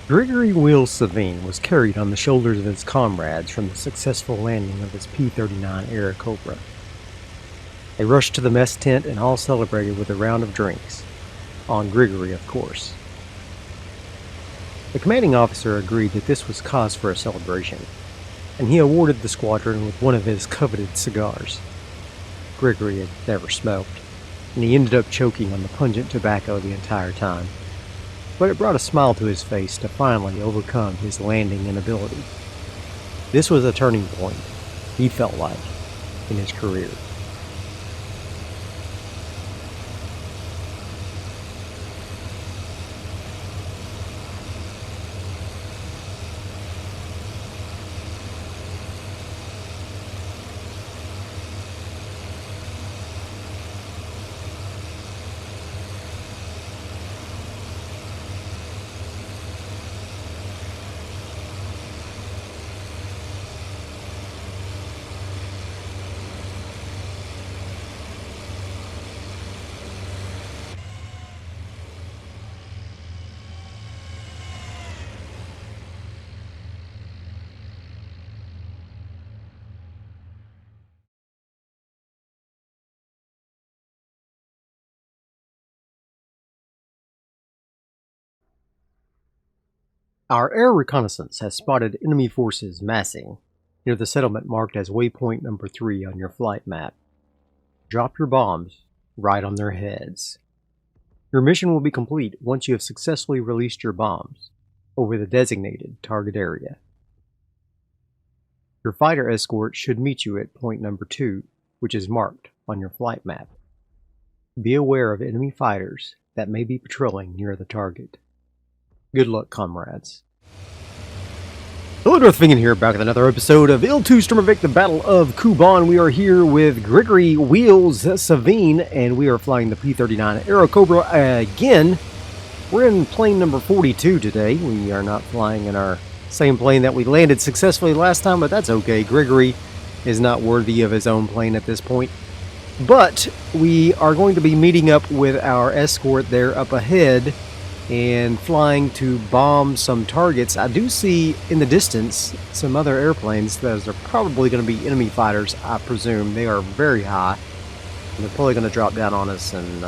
Gregory Will Savine was carried on the shoulders of his comrades from the successful landing of his P-39 Airacobra. They rushed to the mess tent and all celebrated with a round of drinks. On Gregory, of course. The commanding officer agreed that this was cause for a celebration, and he awarded the squadron with one of his coveted cigars. Gregory had never smoked, and he ended up choking on the pungent tobacco the entire time. But it brought a smile to his face to finally overcome his landing inability. This was a turning point, he felt like, in his career. Our air reconnaissance has spotted enemy forces massing near the settlement marked as waypoint number 3 on your flight map. Drop your bombs right on their heads. Your mission will be complete once you have successfully released your bombs over the designated target area. Your fighter escort should meet you at point number 2, which is marked on your flight map. Be aware of enemy fighters that may be patrolling near the target. Good luck, comrades. Hello, Darthvegan here, back with another episode of IL-2 Sturmovik, the Battle of Kuban. We are here with Gregory Wheels Savine, and we are flying the P-39 Airacobra again. We're in plane number 42 today. We are not flying in our same plane that we landed successfully last time, but that's okay. Gregory is not worthy of his own plane at this point. But we are going to be meeting up with our escort there up ahead and flying to bomb some targets. I do see in the distance some other airplanes. Those are probably going to be enemy fighters, I presume. They are very high. And they're probably going to drop down on us and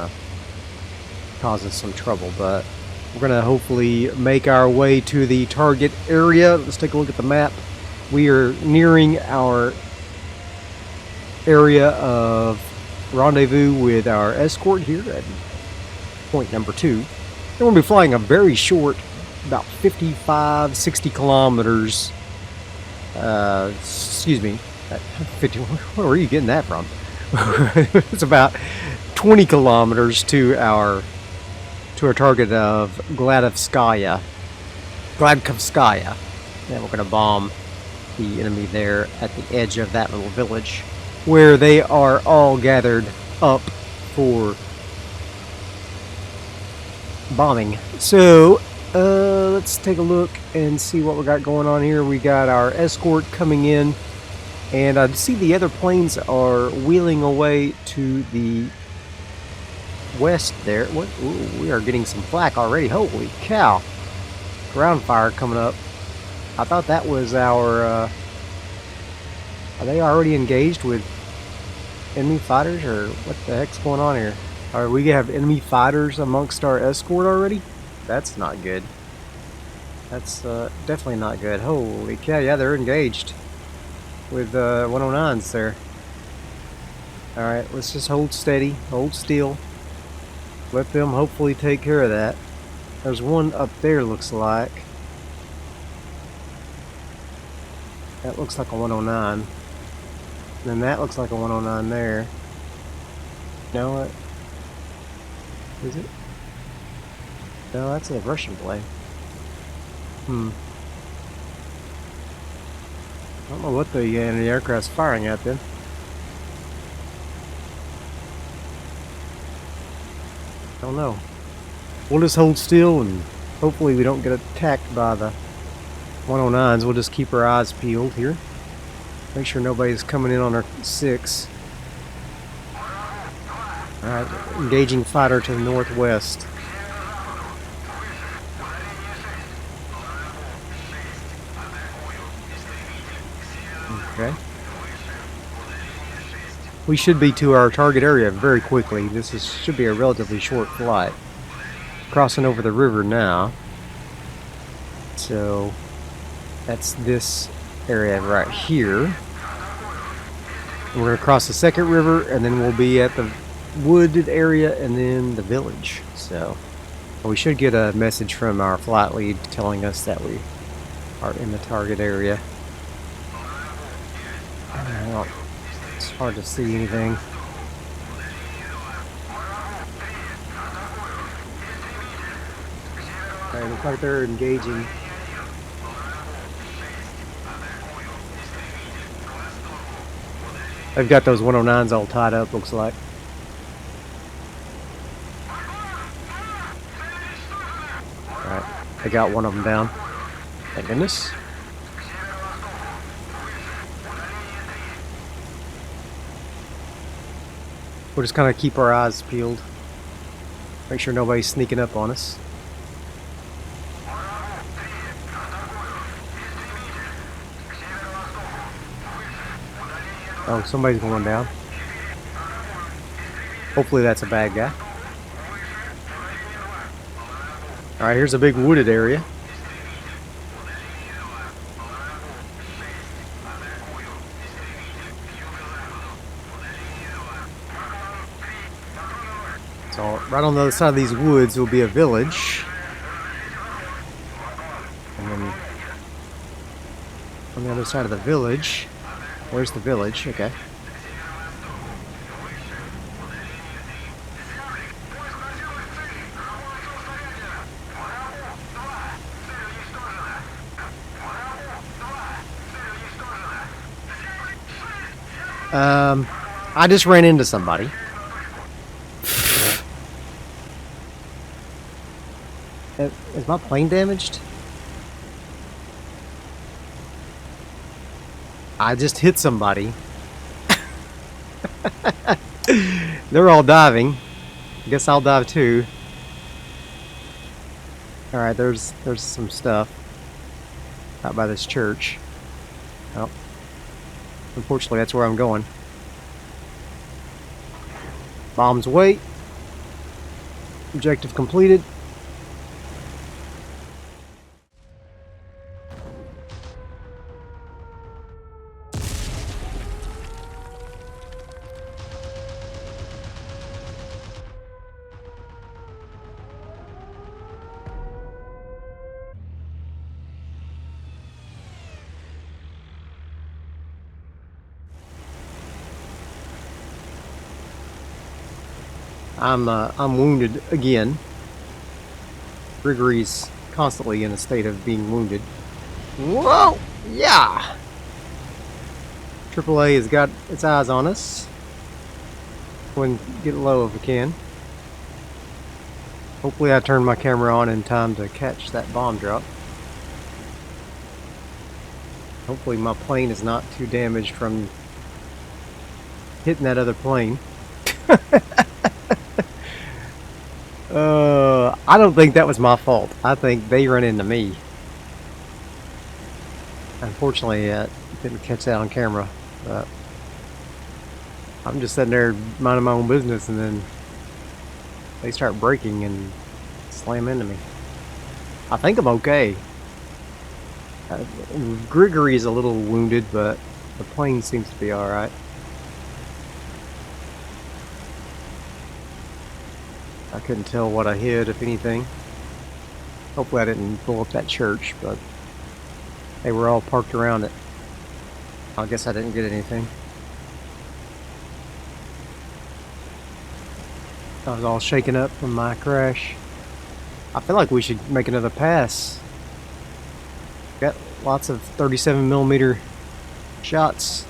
cause us some trouble. But we're going to hopefully make our way to the target area. Let's take a look at the map. We are nearing our area of rendezvous with our escort here at point number 2. We're going to be flying a very short, about 55, 60 kilometers. Excuse me. 50, where are you getting that from? It's about 20 kilometers to our target of Gladkovskaya. And we're going to bomb the enemy there at the edge of that little village, where they are all gathered up for bombing. So let's take a look and see what we got going on here. We got our escort coming in, and I see the other planes are wheeling away to the west there. What? Ooh, we are getting some flak already. Holy cow. Ground fire coming up. I thought that was our are they already engaged with enemy fighters, or what the heck's going on here? Are we gonna have enemy fighters amongst our escort already? That's not good. That's definitely not good. Holy cow, yeah, they're engaged with 109s there. Alright, let's just hold steady, hold still. Let them hopefully take care of that. There's one up there, looks like. That looks like a 109. And then that looks like a 109 there. You know what? Is it? No, that's a Russian plane. I don't know what the enemy aircraft's firing at then. I don't know. We'll just hold still and hopefully we don't get attacked by the 109s. We'll just keep our eyes peeled here. Make sure nobody's coming in on our 6. Alright, engaging fighter to the northwest. Okay. We should be to our target area very quickly. Should be a relatively short flight. Crossing over the river now. So that's this area right here. And we're going to cross the second river, and then we'll be at the wooded area and then the village. So we should get a message from our flight lead telling us that we are in the target area. Well, it's hard to see anything. Okay, looks like they're engaging. They've got those 109s all tied up, looks like. Alright, I got one of them down. Thank goodness. We'll just kind of keep our eyes peeled. Make sure nobody's sneaking up on us. Oh, somebody's going down. Hopefully that's a bad guy. Alright, here's a big wooded area. So right on the other side of these woods will be a village. And then on the other side of the village, where's the village? Okay. I just ran into somebody. Is my plane damaged? I just hit somebody. They're all diving. I guess I'll dive too. Alright, there's some stuff out by this church. Oh. Unfortunately, that's where I'm going. Bombs away. Objective completed. I'm wounded again. Grigory's constantly in a state of being wounded. Whoa! Yeah! AAA has got its eyes on us. Go and get low if we can. Hopefully I turned my camera on in time to catch that bomb drop. Hopefully my plane is not too damaged from hitting that other plane. I don't think that was my fault. I think they ran into me. Unfortunately, I didn't catch that on camera. But I'm just sitting there minding my own business, and then they start braking and slam into me. I think I'm okay. Grigory's a little wounded, but the plane seems to be alright. I couldn't tell what I hit, if anything. Hopefully I didn't blow up that church, but they were all parked around it. I guess I didn't get anything. I was all shaken up from my crash. I feel like we should make another pass. Got lots of 37mm shots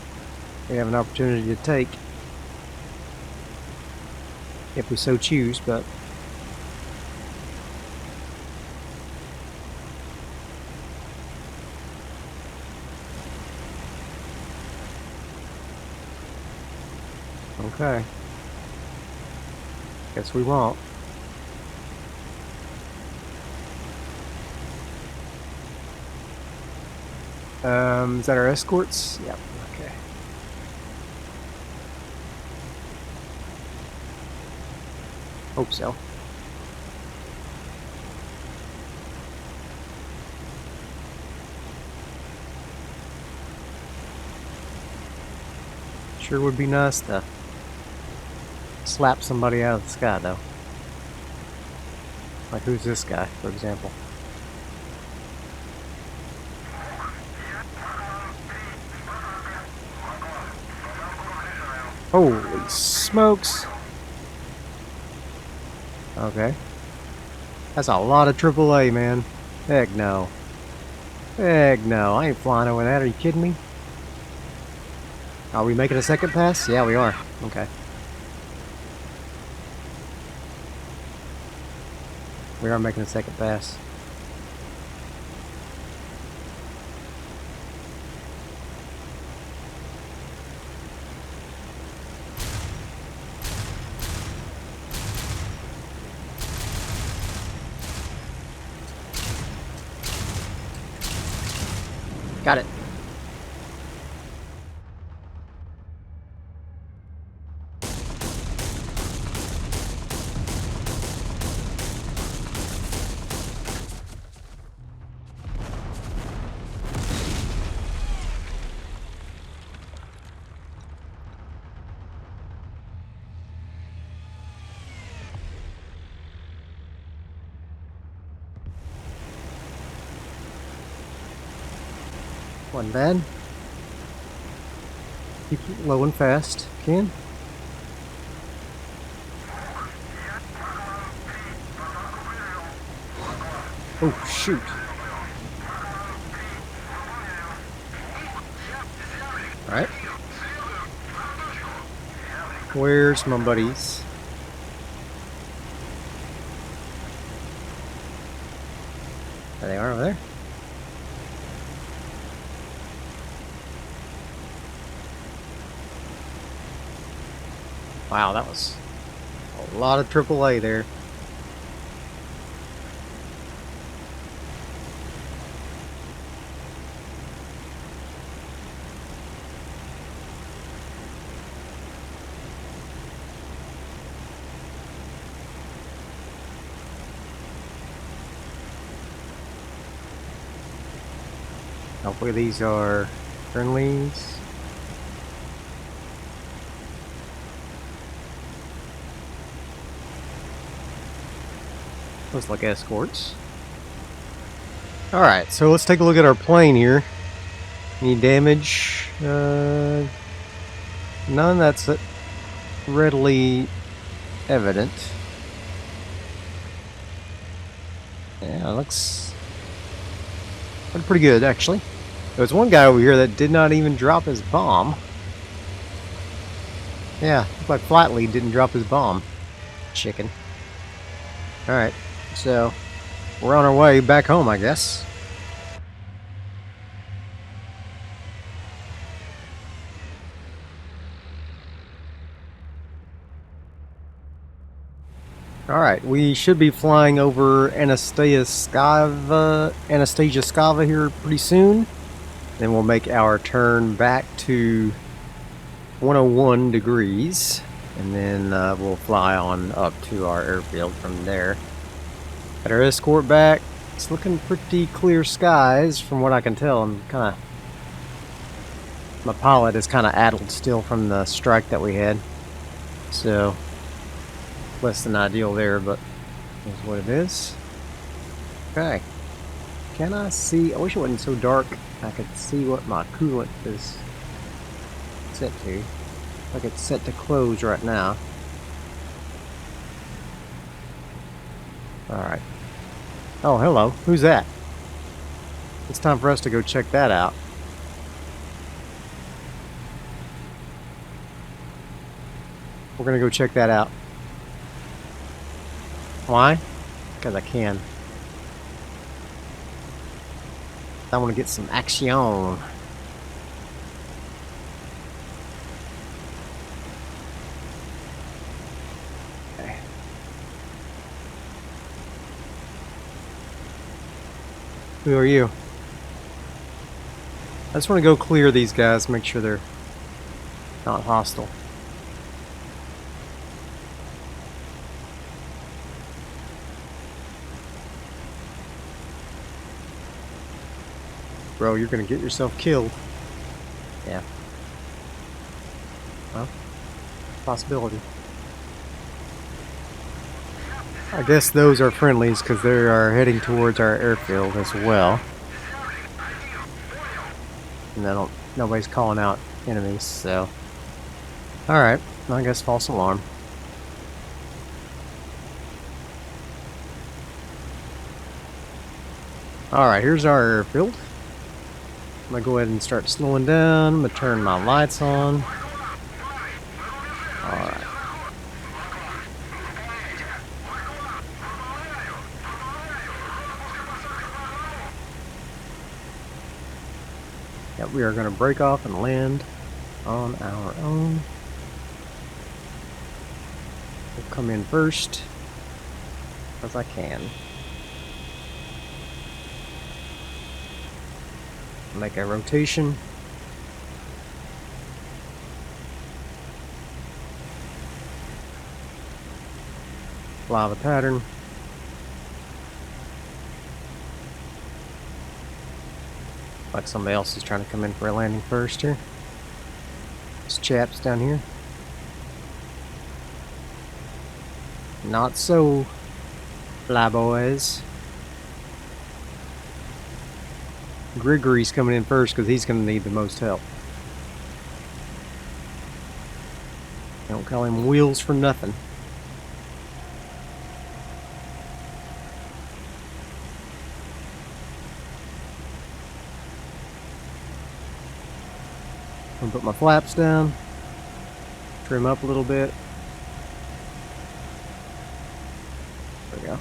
we have an opportunity to take. If we so choose, but okay. Guess we won't. Is that our escorts? Yep. Okay. Hope so. Sure would be nice to slap somebody out of the sky, though. Like, who's this guy, for example? Holy smokes! Okay. That's a lot of AAA, man. Heck no. Heck no. I ain't flying over that. Are you kidding me? Are we making a second pass? Yeah, we are. Okay. We are making a second pass. Got it. Wasn't bad. Keep it low and fast, Ken. Oh, shoot. Alright. Where's my buddies? There they are over there. Wow, that was a lot of AAA there. Hopefully these are friendlies. Looks like escorts. Alright, so let's take a look at our plane here. Any damage? None that's readily evident. Yeah, it looks pretty good, actually. There was one guy over here that did not even drop his bomb. Yeah, looked like Flatly didn't drop his bomb. Chicken. Alright, so we're on our way back home, I guess. Alright, we should be flying over Anastasia Skava here pretty soon. Then we'll make our turn back to 101 degrees. And then we'll fly on up to our airfield from there. Got our escort back. It's looking pretty clear skies from what I can tell. I'm kind of... My pilot is kind of addled still from the strike that we had. So... less than ideal there, but is what it is. Okay. Can I see? I wish it wasn't so dark. I could see what my coolant is set to. Like it's set to close right now. Alright. Oh, hello. Who's that? It's time for us to go check that out. We're gonna go check that out. Why? Because I can. I want to get some action. Okay. Who are you? I just want to go clear these guys, make sure they're not hostile. Bro, you're gonna get yourself killed. Yeah. Well, possibility. I guess those are friendlies because they are heading towards our airfield as well. And nobody's calling out enemies, so. Alright, I guess false alarm. Alright, here's our airfield. I'm gonna go ahead and start slowing down. I'm gonna turn my lights on. Alright. Yep, we are gonna break off and land on our own. We'll come in first, as I can. Make a rotation. Fly the pattern. Like somebody else is trying to come in for a landing first here. This chap's down here. Not so, flyboys. Grigory's coming in first because he's going to need the most help. Don't call him Wheels for nothing. I'm going to put my flaps down. Trim up a little bit. There we go.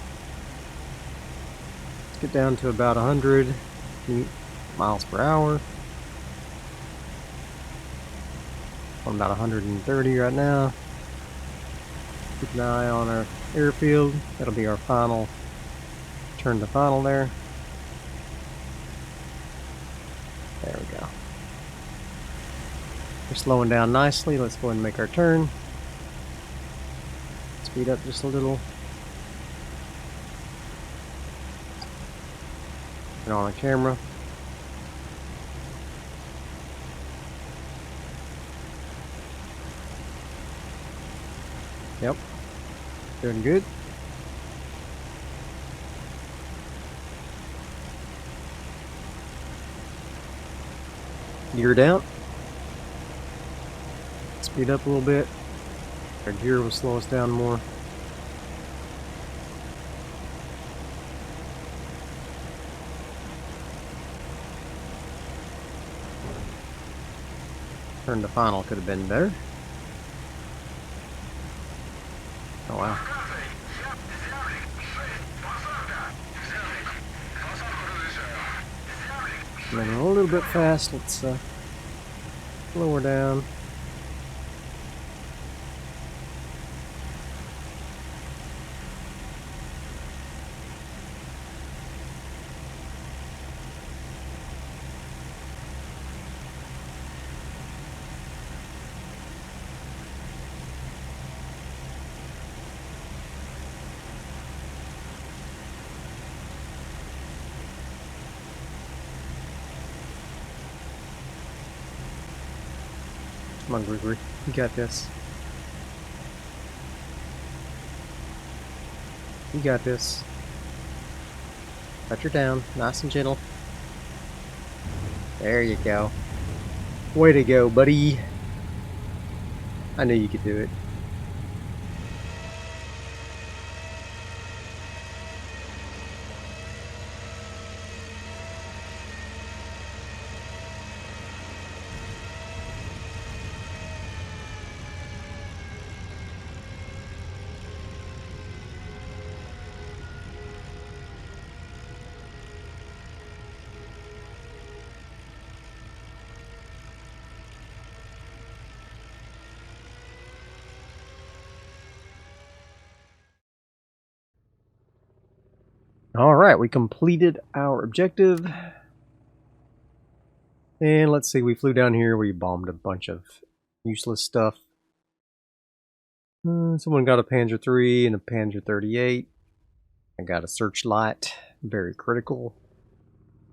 Let's get down to about 100 miles per hour. I'm about 130 right now. Keep an eye on our airfield. That'll be our final. Turn to final there. There we go. We're slowing down nicely. Let's go ahead and make our turn. Speed up just a little. Turn on the camera. Yep. Doing good. Gear down. Speed up a little bit. Our gear will slow us down more. Turn to final could have been better. Oh wow. Running a little bit fast. Let's lower down. Come on, Gregory. You got this. You got this. Touch her down. Nice and gentle. There you go. Way to go, buddy. I knew you could do it. Alright, we completed our objective. And let's see, we flew down here, we bombed a bunch of useless stuff. Someone got a Panzer III and a Panzer 38. I got a searchlight, very critical.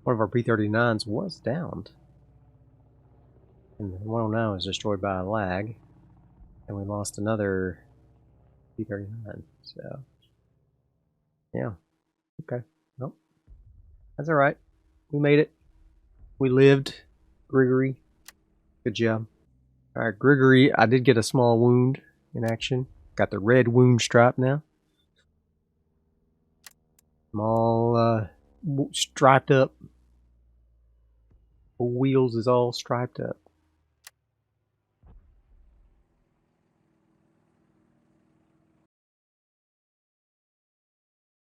One of our P-39s was downed. And the 109 was destroyed by a lag. And we lost another P-39. So, yeah. Okay. Nope. That's alright. We made it. We lived. Grigory. Good job. Alright, Grigory, I did get a small wound in action. Got the red wound stripe now. I'm all striped up. The wheels is all striped up.